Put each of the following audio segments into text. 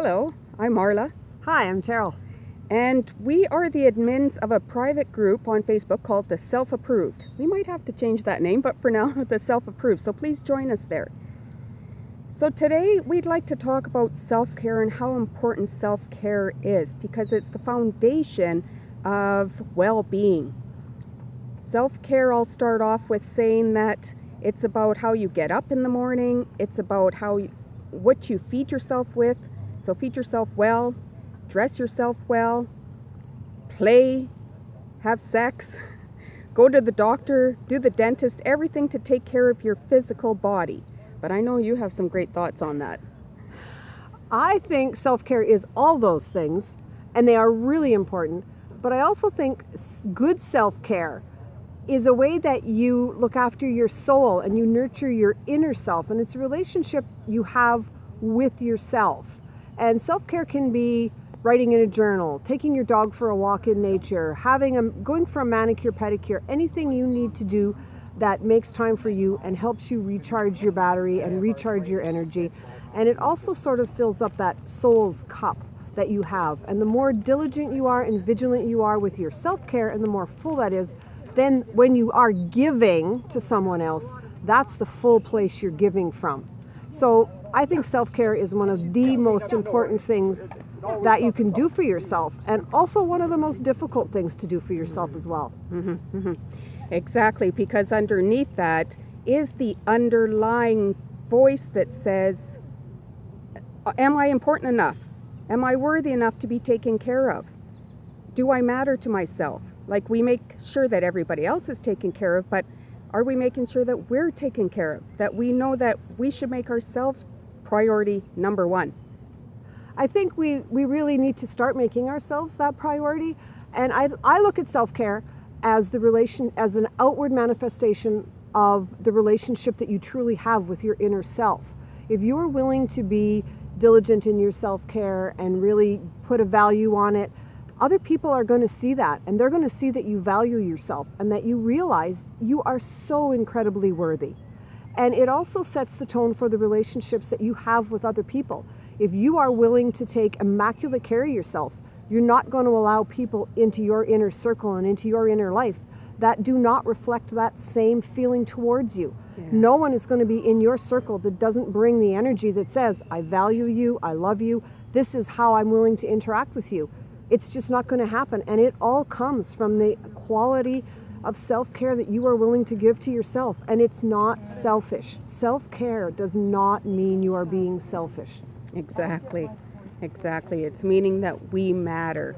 Hello, I'm Marla, Hi, I'm Terrell. and we are the admins of a private group on Facebook called The Self-Approved. We might have to change that name, but for now, The Self-Approved, so please join us there. So today, we'd like to talk about self-care and how important self-care is, because it's the foundation of well-being. Self-care, I'll start off with saying that it's about how you get up in the morning, it's about what you feed yourself with. So feed yourself well, dress yourself well, play, have sex, go to the doctor, do the dentist, everything to take care of your physical body. But I know you have some great thoughts on that. I think self-care is all those things, and they are really important. But I also think good self-care is a way that you look after your soul and you nurture your inner self, and it's a relationship you have with yourself. And self-care can be writing in a journal, taking your dog for a walk in nature, going for a manicure, pedicure, anything you need to do that makes time for you and helps you recharge your battery and recharge your energy. And it also sort of fills up that soul's cup that you have. And the more diligent you are and vigilant you are with your self-care and the more full that is, then when you are giving to someone else, that's the full place you're giving from. So I think self-care is one of the most important things that you can do for yourself, and also one of the most difficult things to do for yourself as well. Exactly, because underneath that is the underlying voice that says, am I important enough? Am I worthy enough to be taken care of? Do I matter to myself? Like, we make sure that everybody else is taken care of, but are we making sure that we're taken care of? That we know that we should make ourselves priority number one? I think we really need to start making ourselves that priority. And I look at self-care as as an outward manifestation of the relationship that you truly have with your inner self. If you are willing to be diligent in your self-care and really put a value on it, other people are going to see that, and they're going to see that you value yourself and that you realize you are so incredibly worthy. And it also sets the tone for the relationships that you have with other people. If you are willing to take immaculate care of yourself, you're not going to allow people into your inner circle and into your inner life that do not reflect that same feeling towards you. Yeah. No one is going to be in your circle that doesn't bring the energy that says, I value you, I love you, this is how I'm willing to interact with you. It's just not going to happen. And it all comes from the quality of self-care that you are willing to give to yourself. And it's not selfish. Self-care does not mean you are being selfish. Exactly. It's meaning that we matter.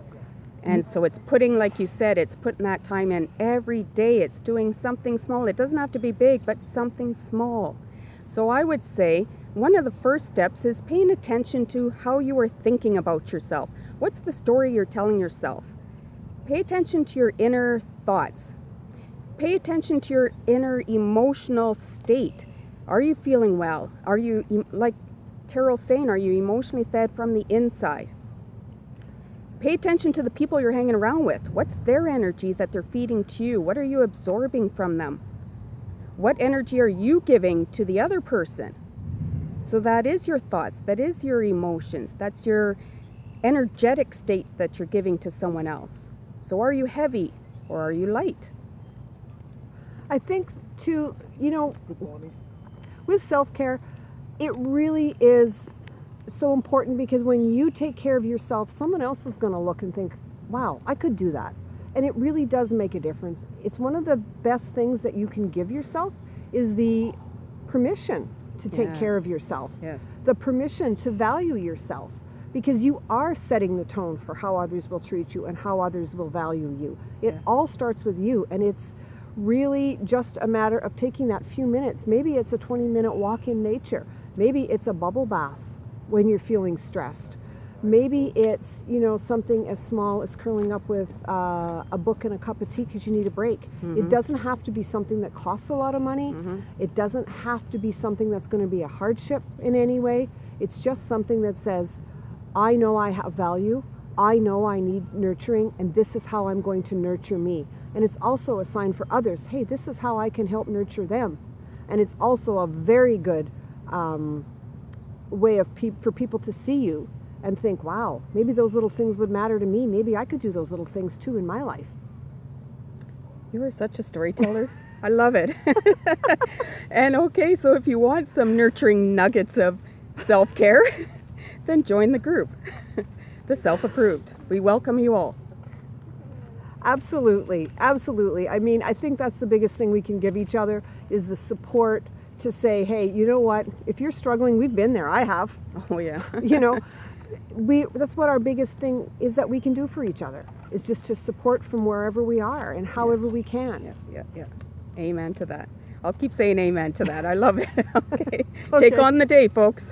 And so it's putting, like you said, it's putting that time in every day. It's doing something small. It doesn't have to be big, but something small. So I would say one of the first steps is paying attention to how you are thinking about yourself. What's the story you're telling yourself? Pay attention to your inner thoughts. Pay attention to your inner emotional state. Are you feeling well? Are you, like Terrell's saying, are you emotionally fed from the inside? Pay attention to the people you're hanging around with. What's their energy that they're feeding to you? What are you absorbing from them? What energy are you giving to the other person? So that is your thoughts, that is your emotions, that's your energetic state that you're giving to someone else. So are you heavy or are you light? I think too, with self-care, it really is so important, because when you take care of yourself, someone else is going to look and think, wow, I could do that. And it really does make a difference. It's one of the best things that you can give yourself is the permission to take care of yourself. Yes. The permission to value yourself, because you are setting the tone for how others will treat you and how others will value you. It all starts with you, and it's really just a matter of taking that few minutes. Maybe it's a 20-minute walk in nature. Maybe it's a bubble bath when you're feeling stressed. Maybe it's, something as small as curling up with a book and a cup of tea because you need a break. It doesn't have to be something that costs a lot of money. It doesn't have to be something that's going to be a hardship in any way. It's just something that says, I know I have value, I know I need nurturing, and this is how I'm going to nurture me. And it's also a sign for others, hey, this is how I can help nurture them. And it's also a very good way for people to see you and think, wow, maybe those little things would matter to me. Maybe I could do those little things too in my life. You are such a storyteller. I love it. And okay, so if you want some nurturing nuggets of self-care, then join the group, the Self-Approved. We welcome you all. Absolutely, absolutely. I mean, I think that's the biggest thing we can give each other is the support to say, hey, you know what? If you're struggling, we've been there. I have. Oh yeah. You know, that's what our biggest thing is that we can do for each other is just to support from wherever we are and however we can. Yeah. Amen to that. I'll keep saying amen to that. I love it. Okay. Okay. Take on the day, folks.